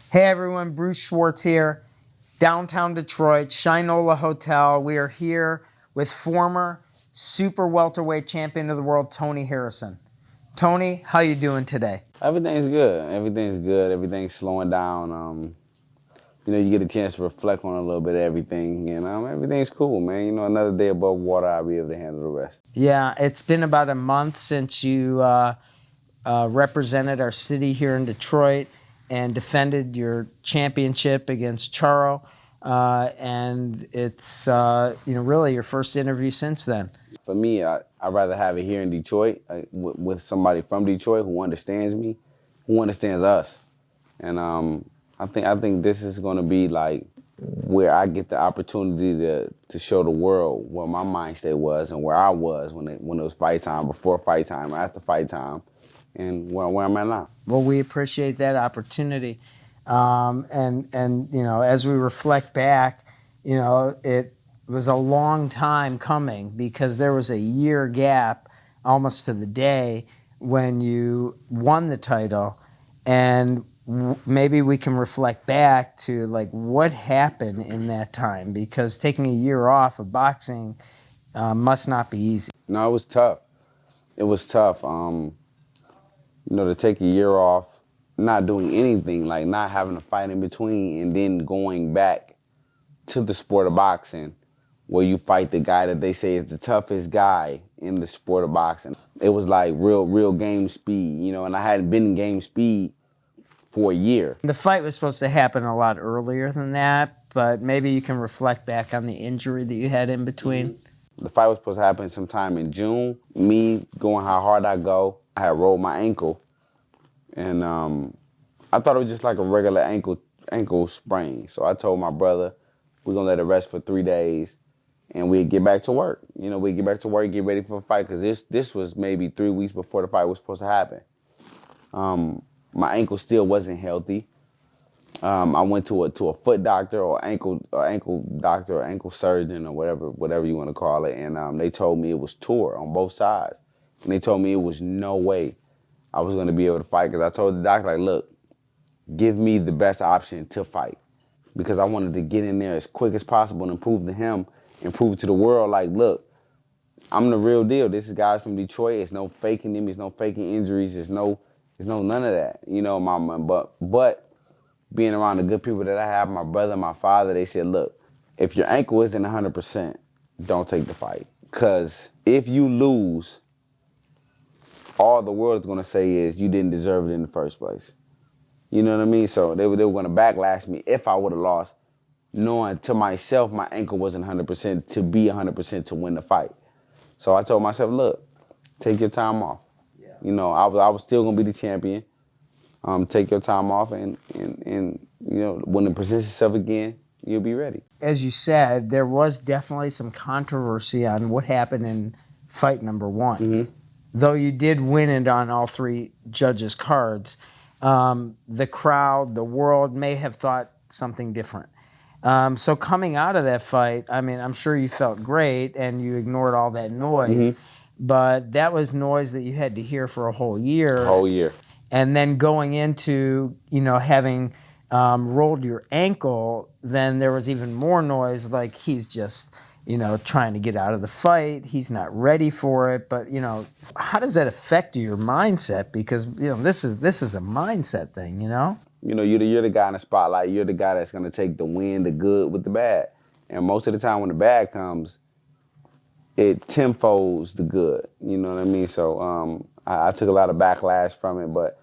Hey everyone, Bruce Schwartz here, downtown Detroit, Shinola Hotel. We are here with former super welterweight champion of the world, Tony Harrison. Tony, how you doing today? Everything's good. Everything's good. Everything's slowing down. You get a chance to reflect on a little bit of everything, and everything's cool, man. Another day above water, I'll be able to handle the rest. Yeah, it's been about a month since you represented our city here in Detroit and defended your championship against Charlo, and it's really your first interview since then. For me, I'd rather have it here in Detroit with somebody from Detroit who understands me, who understands us, and I think this is going to be like where I get the opportunity to show the world where my mind state was and where I was when it was fight time, before fight time, after fight time, and where I'm at now. Well, we appreciate that opportunity, and as we reflect back, it was a long time coming because there was a year gap, almost to the day, when you won the title, and maybe we can reflect back to like what happened in that time, because taking a year off of boxing must not be easy. No, it was tough. It was tough. To take a year off, not doing anything, like not having a fight in between, and then going back to the sport of boxing, where you fight the guy that they say is the toughest guy in the sport of boxing. It was like real game speed, and I hadn't been in game speed for a year. The fight was supposed to happen a lot earlier than that, but maybe you can reflect back on the injury that you had in between. Mm-hmm. The fight was supposed to happen sometime in June. Me going how hard I go, I had rolled my ankle, and I thought it was just like a regular ankle sprain. So I told my brother, we're gonna let it rest for 3 days, and we'd get back to work. We'd get back to work, get ready for the fight, because this was maybe 3 weeks before the fight was supposed to happen. My ankle still wasn't healthy. I went to a foot doctor or ankle doctor or ankle surgeon or whatever you want to call it, and they told me it was tore on both sides, and they told me it was no way I was going to be able to fight, because I told the doctor, like, look, give me the best option to fight, because I wanted to get in there as quick as possible and prove to him and prove to the world, like, look, I'm the real deal. This is guys from Detroit. It's no faking them. It's no faking injuries. It's no none of that. But being around the good people that I have, my brother, my father, they said, look, if your ankle isn't 100%, don't take the fight. Because if you lose, all the world is going to say is you didn't deserve it in the first place. You know what I mean? So they were going to backlash me if I would have lost, knowing to myself my ankle wasn't 100% to be 100% to win the fight. So I told myself, look, take your time off. Yeah. I was still going to be the champion. Take your time off, and when it presents itself again, you'll be ready. As you said, there was definitely some controversy on what happened in fight number one. Mm-hmm. Though you did win it on all 3 judges' cards, the crowd, the world may have thought something different. So coming out of that fight, I mean, I'm sure you felt great and you ignored all that noise, mm-hmm. but that was noise that you had to hear for a whole year. A whole year. And then going into, having rolled your ankle, then there was even more noise, like he's just, trying to get out of the fight. He's not ready for it. But, how does that affect your mindset? Because, this is a mindset thing, You're the guy in the spotlight. You're the guy that's going to take the win, the good with the bad. And most of the time when the bad comes, it tenfolds the good. You know what I mean? So I took a lot of backlash from it, but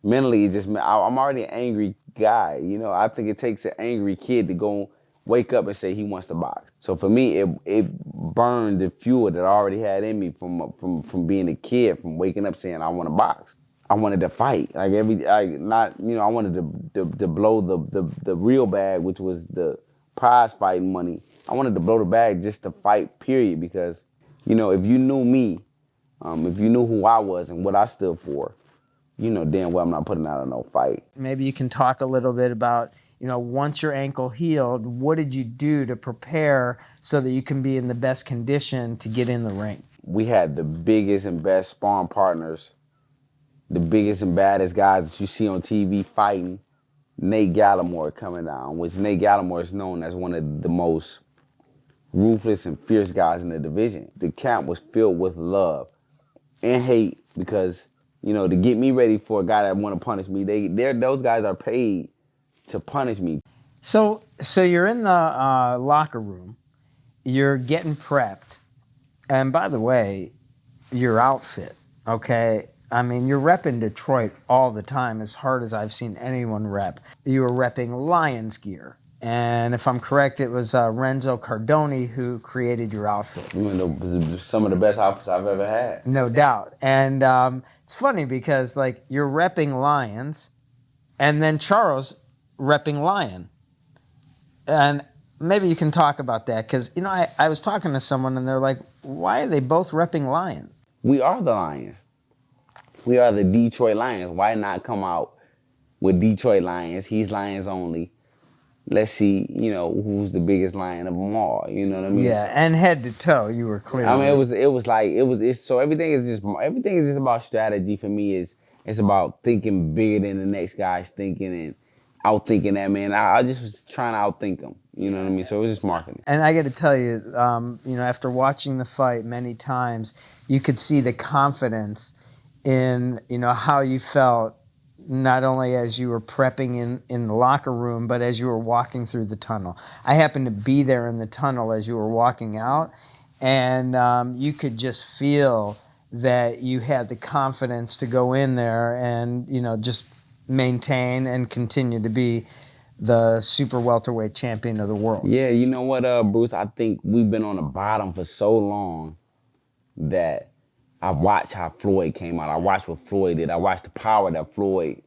mentally, I'm already an angry guy. I think it takes an angry kid to go wake up and say he wants to box. So for me, it burned the fuel that I already had in me from being a kid, from waking up saying I want to box. I wanted to fight. I wanted to blow the real bag, which was the prize fighting money. I wanted to blow the bag just to fight, period, because, if you knew me, if you knew who I was and what I stood for, damn well I'm not putting out a no fight. Maybe you can talk a little bit about, once your ankle healed, what did you do to prepare so that you can be in the best condition to get in the ring? We had the biggest and best sparring partners, the biggest and baddest guys that you see on TV fighting, Nate Gallimore coming down, which Nate Gallimore is known as one of the most ruthless and fierce guys in the division. The camp was filled with love and hate because, to get me ready for a guy that want to punish me, those guys are paid to punish me. So you're in the locker room, you're getting prepped, and by the way, your outfit, okay? I mean, you're repping Detroit all the time, as hard as I've seen anyone rep. You were repping Lions gear. And if I'm correct, it was Renzo Cardoni who created your outfit. Some of the best outfits I've ever had. No doubt. And it's funny because, like, you're repping Lions, and then Charles repping Lion. And maybe you can talk about that because, I was talking to someone, and they're like, why are they both repping Lion? We are the Lions. We are the Detroit Lions. Why not come out with Detroit Lions? He's Lions only. Let's see, who's the biggest lion of them all. You know what I mean? Yeah, and head to toe, you were clear. I mean, so everything is just about strategy for me. It's about thinking bigger than the next guy's thinking and outthinking that man. I just was trying to outthink him. You know what I mean? So it was just marketing. And I got to tell you, after watching the fight many times, you could see the confidence in, how you felt, not only as you were prepping in the locker room, but as you were walking through the tunnel. I happened to be there in the tunnel as you were walking out, and you could just feel that you had the confidence to go in there and, just maintain and continue to be the super welterweight champion of the world. Yeah, you know what, Bruce? I think we've been on the bottom for so long that I watched how Floyd came out. I watched what Floyd did. I watched the power that Floyd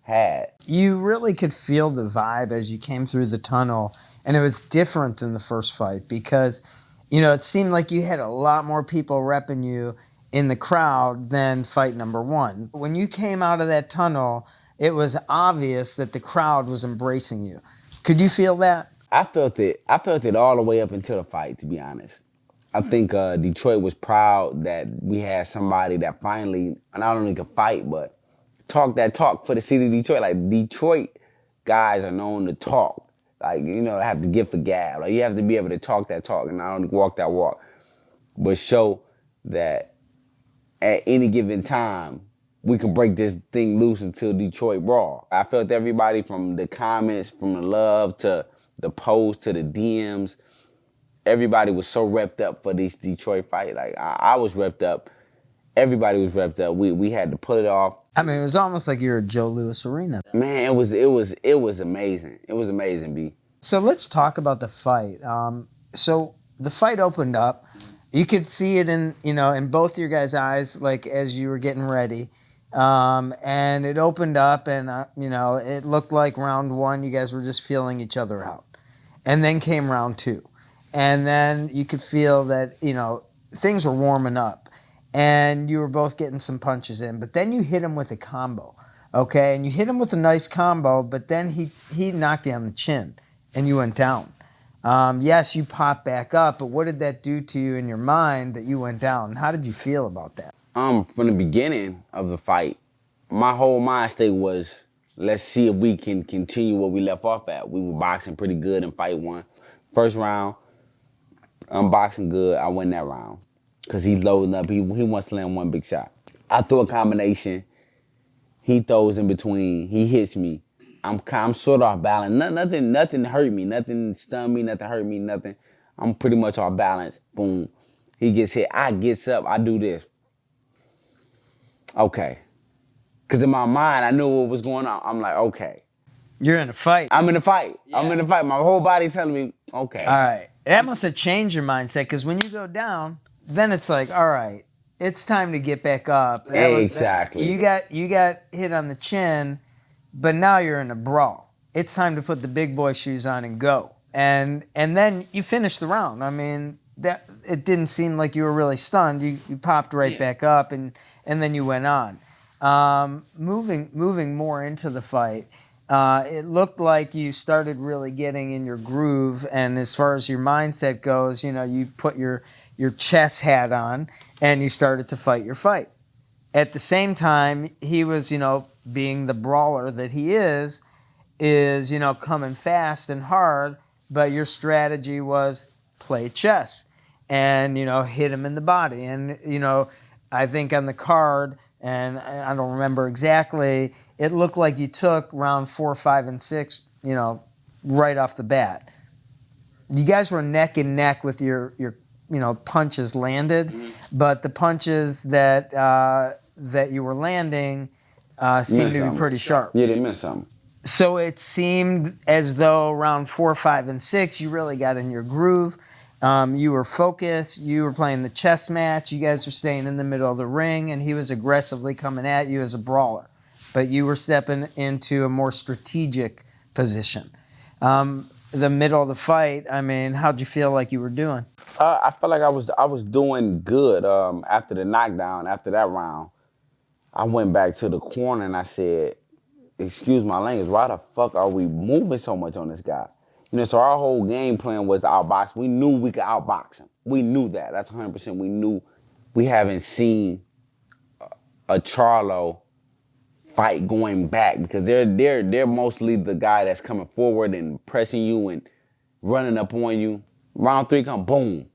had. You really could feel the vibe as you came through the tunnel, and it was different than the first fight because, it seemed like you had a lot more people repping you in the crowd than fight number one. When you came out of that tunnel, it was obvious that the crowd was embracing you. Could you feel that? I felt it all the way up until the fight, to be honest. I think Detroit was proud that we had somebody that finally not only could fight, but talk that talk for the city of Detroit. Like, Detroit guys are known to talk. Like, have to give a gab. Like, you have to be able to talk that talk and not only walk that walk, but show that at any given time, we can break this thing loose until Detroit Brawl. I felt everybody from the comments, from the love to the posts to the DMs, everybody was so repped up for this Detroit fight. Like, I was repped up. Everybody was repped up. We had to pull it off. I mean, it was almost like you were at Joe Louis Arena. Man, it was amazing. It was amazing, B. So let's talk about the fight. So the fight opened up. You could see it in both your guys' eyes, like as you were getting ready. And it opened up, and it looked like round one, you guys were just feeling each other out. And then came round two. And then you could feel that, things were warming up. And you were both getting some punches in. But then you hit him with a combo, okay? And you hit him with a nice combo, but then he knocked you on the chin, and you went down. Yes, you popped back up, but what did that do to you in your mind that you went down? How did you feel about that? From the beginning of the fight, my whole mind state was, let's see if we can continue what we left off at. We were boxing pretty good in fight one. First round, I'm boxing good. I win that round because he's loading up. He wants to land one big shot. I throw a combination. He throws in between. He hits me. I'm sort of off balance. Nothing hurt me. Nothing stunned me. Nothing hurt me. Nothing. I'm pretty much off balance. Boom. He gets hit. I gets up. I do this. Okay. Because in my mind, I knew what was going on. I'm like, okay. You're in a fight. I'm in a fight. Yeah. I'm in a fight. My whole body's telling me, okay. All right. That must have changed your mindset because when you go down, then it's like, all right, it's time to get back up. Exactly. You got hit on the chin, but now you're in a brawl. It's time to put the big boy shoes on and go. And then you finish the round. I mean, that it didn't seem like you were really stunned. You popped right back up, and then you went on. Moving more into the fight, it looked like you started really getting in your groove, and as far as your mindset goes, you put your chess hat on, and you started to fight your fight. At the same time, he was, being the brawler that he is, is, coming fast and hard, but your strategy was play chess and, hit him in the body. And, I think on the card, and I don't remember exactly, it looked like you took round 4, 5, and 6, right off the bat. You guys were neck and neck with your punches landed, but the punches that you were landing seemed to be pretty sharp. Yeah, they meant something. So it seemed as though round 4, 5, and 6, you really got in your groove. You were focused. You were playing the chess match. You guys were staying in the middle of the ring, and he was aggressively coming at you as a brawler. But you were stepping into a more strategic position. The middle of the fight, I mean, how'd you feel like you were doing? I felt like I was doing good after the knockdown. After that round, I went back to the corner and I said, excuse my language, why the fuck are we moving so much on this guy? So our whole game plan was to outbox. We knew we could outbox him. We knew that. That's 100%. We knew. We haven't seen a Charlo fight going back because they're mostly the guy that's coming forward and pressing you and running up on you. Round 3 come, boom.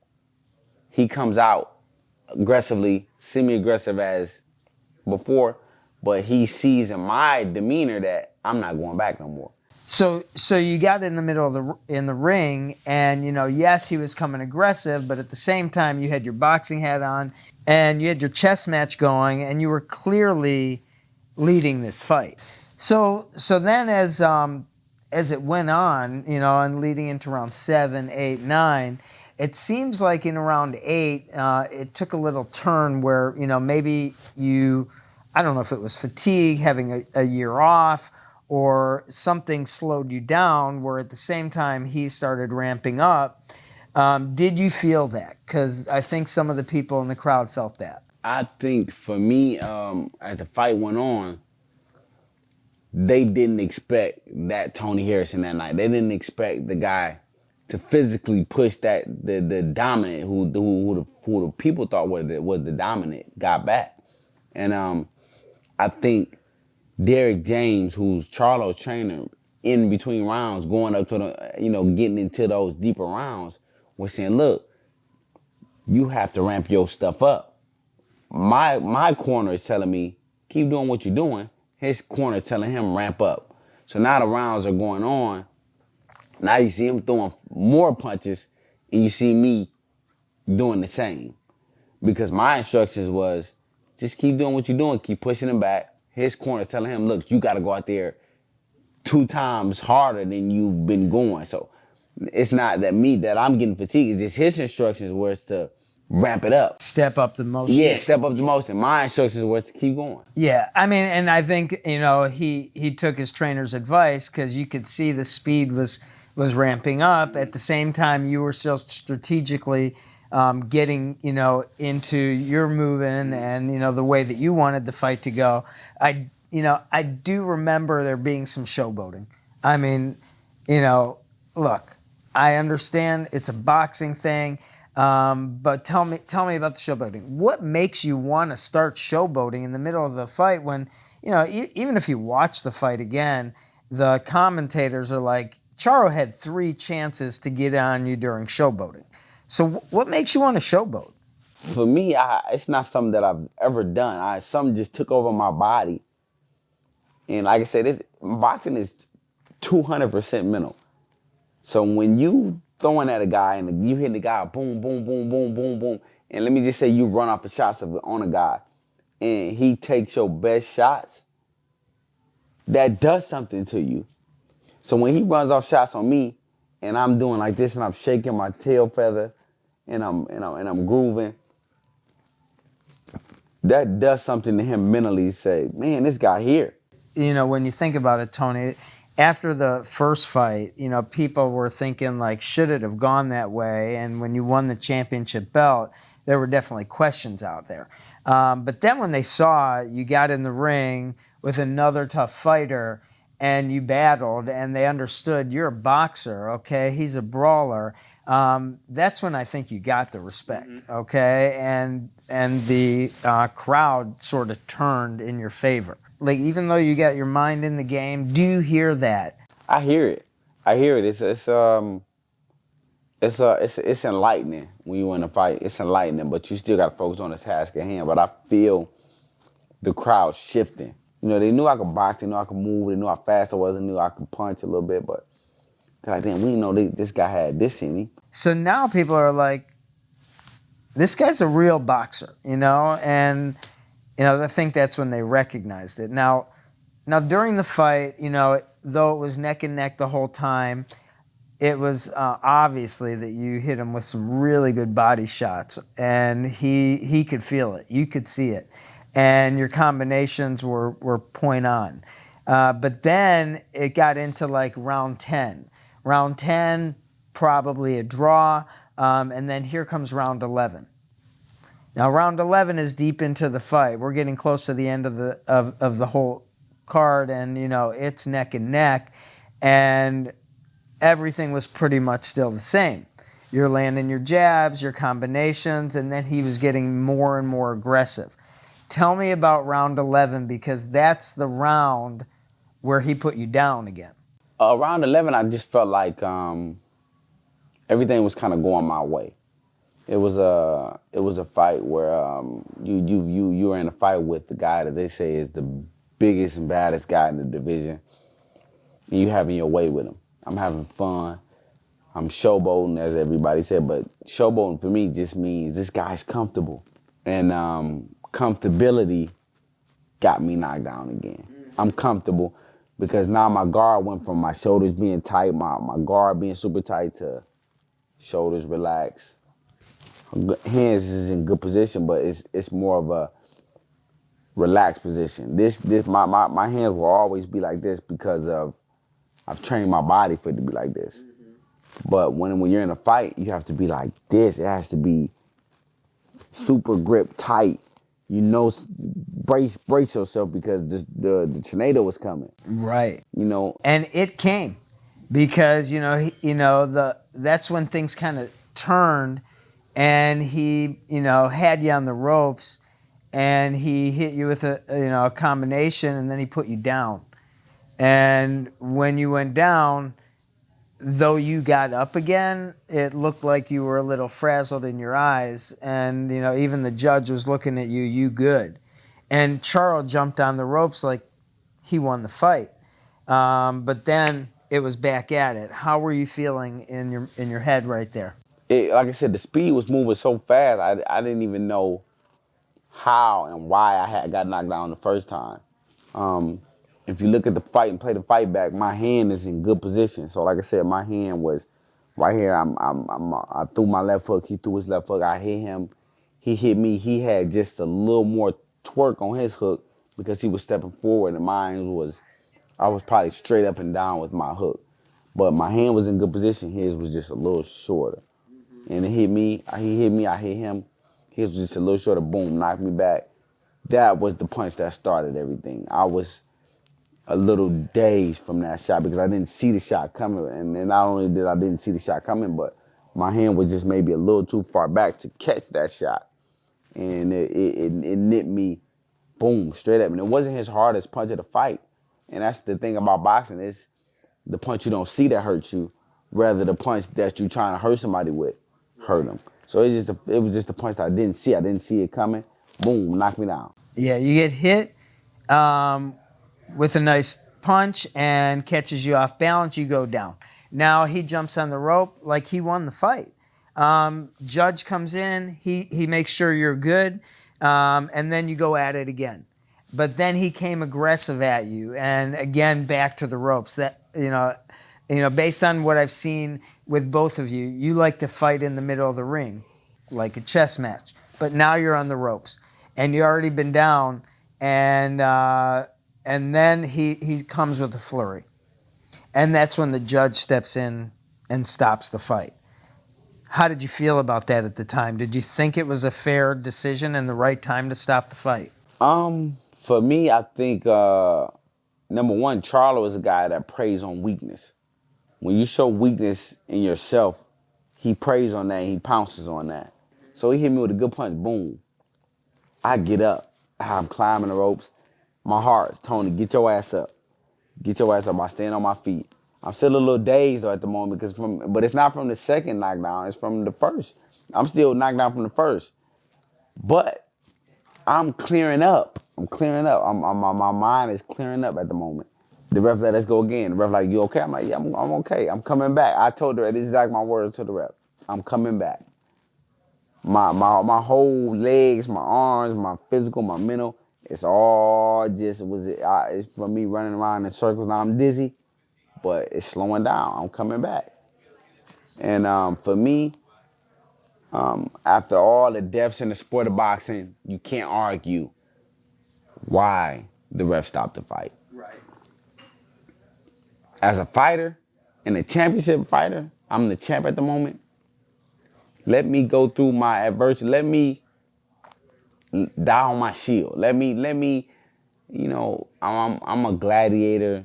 He comes out aggressively, semi-aggressive as before, but he sees in my demeanor that I'm not going back no more. So you got in the middle of the ring, and yes, he was coming aggressive, but at the same time, you had your boxing hat on, and you had your chess match going, and you were clearly leading this fight. So then, as it went on, and leading into round 7, 8, 9, it seems like in round 8, it took a little turn where maybe I don't know if it was fatigue, having a year off, or something slowed you down where at the same time he started ramping up. Did you feel that? Because I think some of the people in the crowd felt that. I think for me, as the fight went on, they didn't expect that Tony Harrison that night. They didn't expect the guy to physically push that the dominant who the people thought was the dominant got back. And I think Derek James, who's Charlo's trainer, in between rounds, going up to the, getting into those deeper rounds, was saying, look, you have to ramp your stuff up. My corner is telling me, keep doing what you're doing. His corner is telling him, ramp up. So now the rounds are going on. Now you see him throwing more punches, and you see me doing the same. Because my instructions was, just keep doing what you're doing, keep pushing him back. His corner telling him, look, you got to go out there 2 times harder than you've been going. So it's not that I'm getting fatigued. It's just his instructions was to ramp it up. Step up the motion. Yeah, step up the motion. My instructions were to keep going. Yeah, I mean, and I think, he took his trainer's advice because you could see the speed was ramping up. At the same time, you were still strategically getting, into your moving and, the way that you wanted the fight to go. I do remember there being some showboating. I mean, look, I understand it's a boxing thing, but tell me about the showboating. What makes you want to start showboating in the middle of the fight when, even if you watch the fight again, the commentators are like, Charlo had 3 chances to get on you during showboating. So what makes you want to showboat? For me, it's not something that I've ever done. Something just took over my body. And like I said, boxing is 200% mental. So when you throwing at a guy and you hitting the guy, boom, boom, boom, boom, boom, boom, and let me just say you run off the shots on a guy, and he takes your best shots, that does something to you. So when he runs off shots on me, and I'm doing like this, and I'm shaking my tail feather, and I'm grooving, that does something to him mentally. Say, man, this guy here. When you think about it, Tony, after the first fight, people were thinking like, should it have gone that way? And when you won the championship belt, there were definitely questions out there. But then when they saw you got in the ring with another tough fighter and you battled and they understood you're a boxer, okay, he's a brawler, that's when I think you got the respect, okay? And the crowd sort of turned in your favor. Like, even though you got your mind in the game, do you hear that? I hear it. I hear it. It's enlightening when you in a fight. It's enlightening, but you still got to focus on the task at hand. But I feel the crowd shifting. You know, they knew I could box, they knew I could move, they knew how fast I was, they knew I could punch a little bit, but they're like, damn, we didn't know this guy had this in him. So now people are like, this guy's a real boxer, you know, and I think that's when they recognized it. Now during the fight, though it was neck and neck the whole time, it was obviously that you hit him with some really good body shots, and he could feel it. You could see it, and your combinations were point on. But then it got into like round 10. Round 10, probably a draw, and then here comes round 11. Now round 11 is deep into the fight. We're getting close to the end of the whole card, and it's neck and neck, and everything was pretty much still the same. You're landing your jabs, your combinations, and then he was getting more and more aggressive. Tell me about round 11, because that's the round where he put you down again. Around 11, I just felt like everything was kind of going my way. It was a fight where you were in a fight with the guy that they say is the biggest and baddest guy in the division, and you having your way with him. I'm having fun. I'm showboating, as everybody said, but showboating for me just means this guy's comfortable, and comfortability got me knocked down again. I'm comfortable because now my guard went from my shoulders being tight, my guard being super tight, to shoulders relaxed. Hands is in good position, but it's more of a relaxed position. My hands will always be like this because I've trained my body for it to be like this. But when you're in a fight, you have to be like this. It has to be super grip tight. Brace yourself because the tornado was coming. Right. You And it came, because that's when things kind of turned, and he had you on the ropes, and he hit you with a combination, and then he put you down. And when you went down, though you got up again, it looked like you were a little frazzled in your eyes, and even the judge was looking at you good. And Charlo jumped on the ropes like he won the fight, but then it was back at it. How were you feeling in your head right there? like I said, the speed was moving so fast. I didn't even know how and why I had got knocked down the first time. If you look at the fight and play the fight back, my hand is in good position. So like I said, my hand was right here. I threw my left hook. He threw his left hook. I hit him. He hit me. He had just a little more twerk on his hook because he was stepping forward, and I was probably straight up and down with my hook. But my hand was in good position. His was just a little shorter. And it hit me. He hit me. I hit him. His was just a little shorter. Boom, knocked me back. That was the punch that started everything. I was a little dazed from that shot because I didn't see the shot coming. And not only did I didn't see the shot coming, but my hand was just maybe a little too far back to catch that shot. And it nipped me, boom, straight up. And it wasn't his hardest punch of the fight. And that's the thing about boxing, is the punch you don't see that hurts you, rather the punch that you trying to hurt somebody with hurt them. So it was just a punch that I didn't see. I didn't see it coming. Boom, knocked me down. Yeah, you get hit with a nice punch and catches you off balance, you go down. Now he jumps on the rope like he won the fight. Judge comes in, he makes sure you're good, and then you go at it again. But then he came aggressive at you, and again back to the ropes. That based on what I've seen with both of you, you like to fight in the middle of the ring, like a chess match. But now you're on the ropes, and you already been down, and then he comes with a flurry, and that's when the judge steps in and stops the fight. How did you feel about that at the time? Did you think it was a fair decision and the right time to stop the fight? For me, I think number one, Charlo is a guy that preys on weakness. When you show weakness in yourself, he preys on that and he pounces on that. So he hit me with a good punch, boom. I get up. I'm climbing the ropes. My heart's, Tony, get your ass up. Get your ass up. I stand on my feet. I'm still a little dazed though at the moment but it's not from the second knockdown. It's from the first. I'm still knocked down from the first, but I'm clearing up. I'm clearing up. My mind is clearing up at the moment. The ref let us go again. The ref like, you okay? I'm like, yeah, I'm okay. I'm coming back. I told her, this is like my words to the ref. I'm coming back. My whole legs, my arms, my physical, my mental, it's all just it's for me running around in circles. Now I'm dizzy, but it's slowing down. I'm coming back. And for me, after all the deaths in the sport of boxing, you can't argue why the ref stopped the fight. Right. As a fighter and a championship fighter, I'm the champ at the moment. Let me go through my adversity. Let me die on my shield. Let me, I'm a gladiator,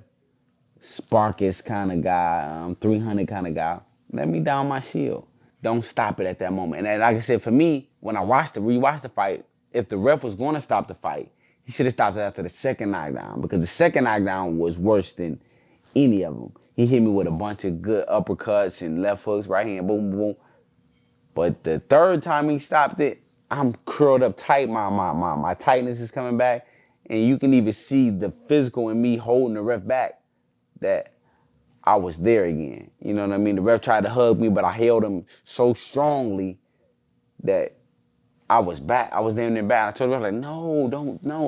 Sparkus kind of guy, 300 kind of guy. Let me die on my shield. Don't stop it at that moment. And like I said, for me, when I rewatched the fight, if the ref was going to stop the fight, he should have stopped it after the second knockdown, because the second knockdown was worse than any of them. He hit me with a bunch of good uppercuts and left hooks, right hand, boom, boom. But the third time he stopped it, I'm curled up tight. My tightness is coming back. And you can even see the physical in me holding the ref back, that I was there again. You know what I mean? The ref tried to hug me, but I held him so strongly that I was back. I was damn near back. I told the ref, like, no,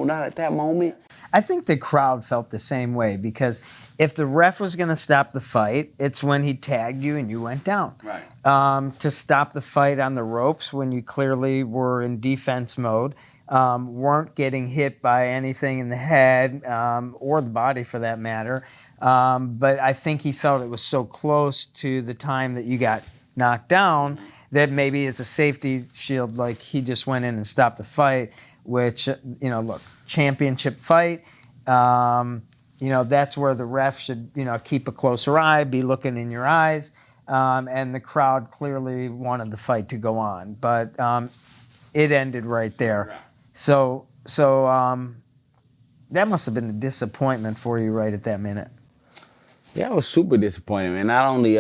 not at that moment. I think the crowd felt the same way, because if the ref was going to stop the fight, it's when he tagged you and you went down. Right. To stop the fight on the ropes when you clearly were in defense mode, weren't getting hit by anything in the head or the body for that matter. But I think he felt it was so close to the time that you got knocked down that maybe as a safety shield, like, he just went in and stopped the fight, which, look, championship fight, that's where the ref should, keep a closer eye, be looking in your eyes. And the crowd clearly wanted the fight to go on, but it ended right there. So that must have been a disappointment for you right at that minute. Yeah, I was super disappointed, man. Not only,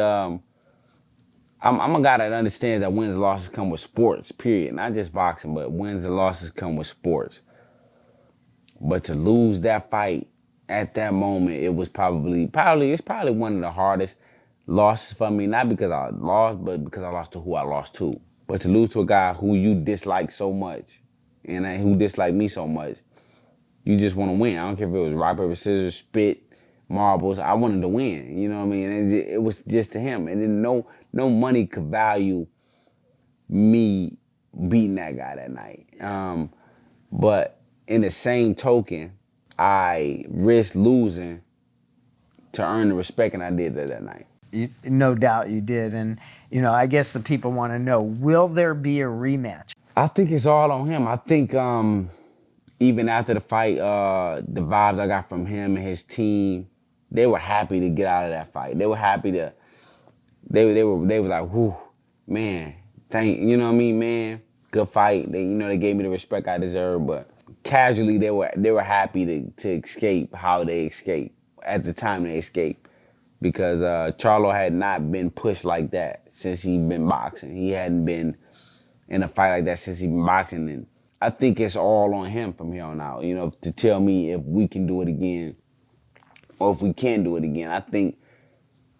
I'm a guy that understands that wins and losses come with sports, period. Not just boxing, but wins and losses come with sports. But to lose that fight at that moment, it was probably one of the hardest losses for me. Not because I lost, but because I lost to who I lost to. But to lose to a guy who you dislike so much, and who disliked me so much, you just want to win. I don't care if it was rock, paper, scissors, spit, marbles. I wanted to win. You know what I mean? And it was just to him. And then no money could value me beating that guy that night. But in the same token, I risked losing to earn the respect, and I did that night. No doubt you did. And, I guess the people want to know, will there be a rematch? I think it's all on him. I think even after the fight, the vibes I got from him and his team, they were happy to get out of that fight. They were happy to, they were like, whew, man, you know what I mean, man? Good fight. They gave me the respect I deserve, but casually they were happy to escape how they escaped at the time they escaped, because Charlo had not been pushed like that since he'd been boxing. He hadn't been in a fight like that since he'd been boxing, and I think it's all on him from here on out, to tell me if we can do it again or if we can do it again. I think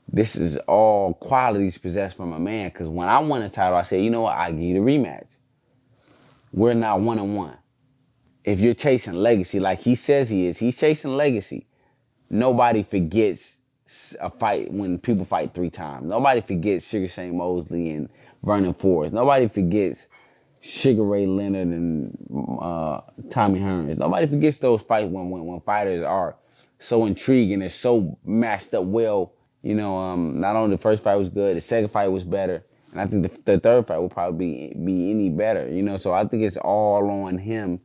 this is all qualities possessed from a man, because when I won the title, I said, you know what, I give you the rematch. We're now 1-1. If you're chasing legacy like he says he is, he's chasing legacy. Nobody forgets a fight when people fight 3 times. Nobody forgets Sugar Shane Mosley and Vernon Forrest. Nobody forgets Sugar Ray Leonard and Tommy Hearns. Nobody forgets those fights when fighters are so intriguing. They're so matched up well. Not only the first fight was good, the second fight was better. And I think the third fight will probably be any better. So I think it's all on him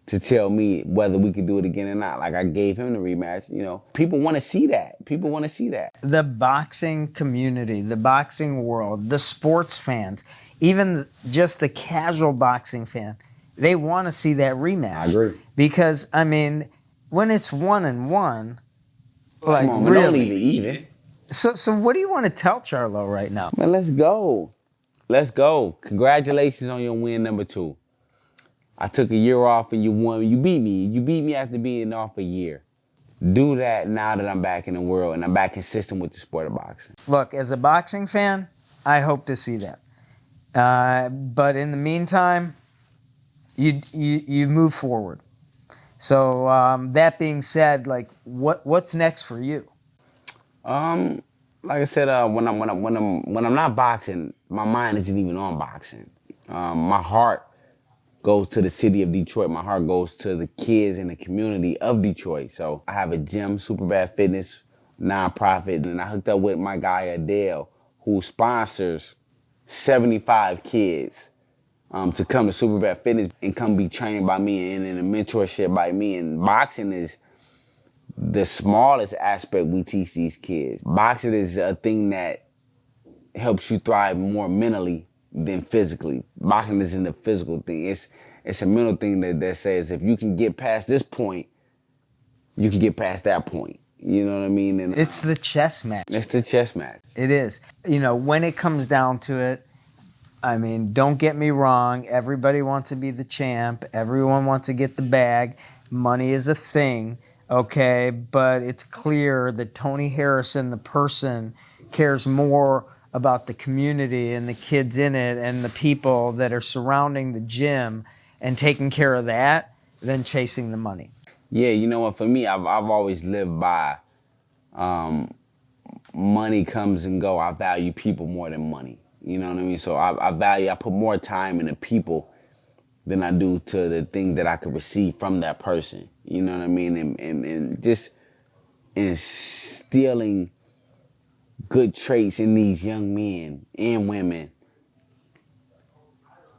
to tell me whether we could do it again or not. Like, I gave him the rematch. People want to see that. People want to see that. The boxing community, the boxing world, the sports fans, even just the casual boxing fan, they want to see that rematch. I agree. Because, when it's 1-1, like, Come on, really, don't leave it even. So what do you want to tell Charlo right now? Man, let's go. Let's go. Congratulations on your win number 2. I took a year off and you won. You beat me. You beat me after being off a year. Do that now that I'm back in the world and I'm back consistent with the sport of boxing. Look, as a boxing fan, I hope to see that. But in the meantime, you move forward. So that being said, like what's next for you? Like I said, when I'm not boxing, my mind isn't even on boxing. My heart goes to the city of Detroit. My heart goes to the kids in the community of Detroit. So I have a gym, Superbad Fitness, nonprofit, and I hooked up with my guy Adele, who sponsors 75 kids to come to Superbad Fitness and come be trained by me and in a mentorship by me. And boxing is the smallest aspect we teach these kids. Boxing is a thing that helps you thrive more mentally than physically. Boxing isn't a physical thing. It's a mental thing that says if you can get past this point, you can get past that point. You know what I mean? And It's the chess match. it's the chess match. It is. You know, when it comes down to it, I mean, don't get me wrong. Everybody wants to be the champ. Everyone wants to get the bag. Money is a thing, okay? But it's clear that Tony Harrison, the person, cares more about the community and the kids in it and the people that are surrounding the gym and taking care of that than chasing the money. Yeah, you know what? For me, I've always lived by money comes and go. I value people more than money. You know what I mean? So I put more time in the people than I do to the thing that I could receive from that person. You know what I mean? And just instilling good traits in these young men and women.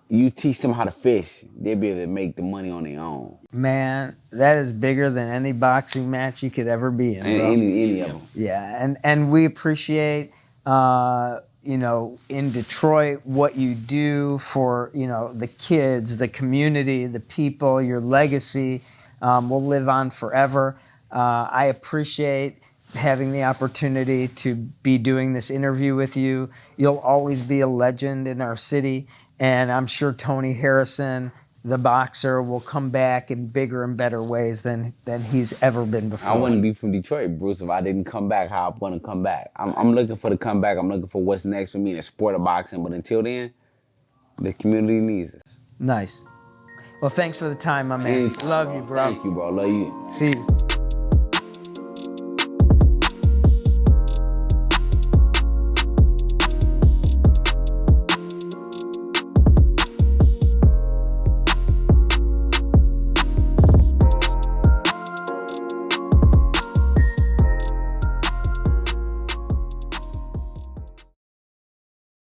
You teach them how to fish, they'll be able to make the money on their own. Man, that is bigger than any boxing match you could ever be in, bro. Any of them. Yeah, and we appreciate, you know, in Detroit what you do for, you know, the kids, the community, the people, your legacy will live on forever. I appreciate having the opportunity to be doing this interview with you. You'll always be a legend in our city, and I'm sure Tony Harrison, the boxer, will come back in bigger and better ways than he's ever been before. I wouldn't be from Detroit, Bruce, if I didn't come back how I want to come back. I'm looking for the comeback. I'm looking for what's next for me in the sport of boxing. But until then, the community needs us. Nice. Well, thanks for the time, my man. Love you, bro. Thank you, bro. Love you. See you.